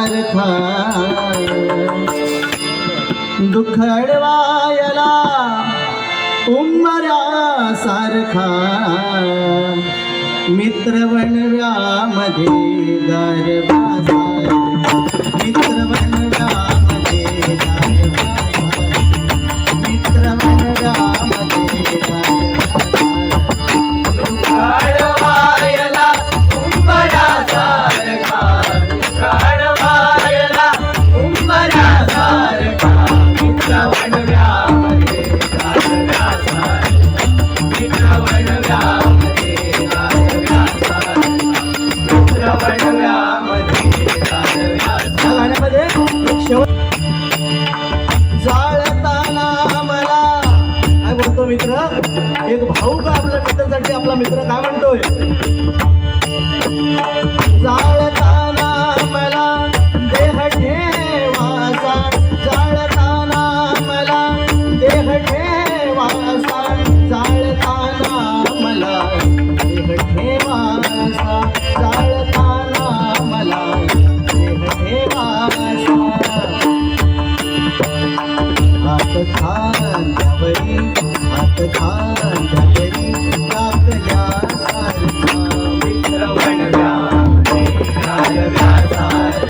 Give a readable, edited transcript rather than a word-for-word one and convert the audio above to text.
सारखा दुःख अडवायला उमरा सारखा मित्र बनव्यामध्ये गरबा मित्र बनव्यामध्ये मित्र बनव्यामध्ये काढवायला उंबरा सारखा काढवायला उंबरा सारखा मित्र बनव्यामध्ये गारव्या सारखा मित्र बनव्यामध्ये गारव्या सारखा मित्र बनव्यामध्ये गारव्या सारखा गाण्यामध्ये जाळताना मला काय बोलतो मित्र एक भाऊ का आपल्या मित्रासाठी आपला मित्र काय म्हणतोय जाळताना मला देह ठेवासा जाळताना मला देह ठेवासा जाळताना मला देह ठेवासा जाळताना मला देह ठेवासा हात खांद्यावरी हात खांद्यावरी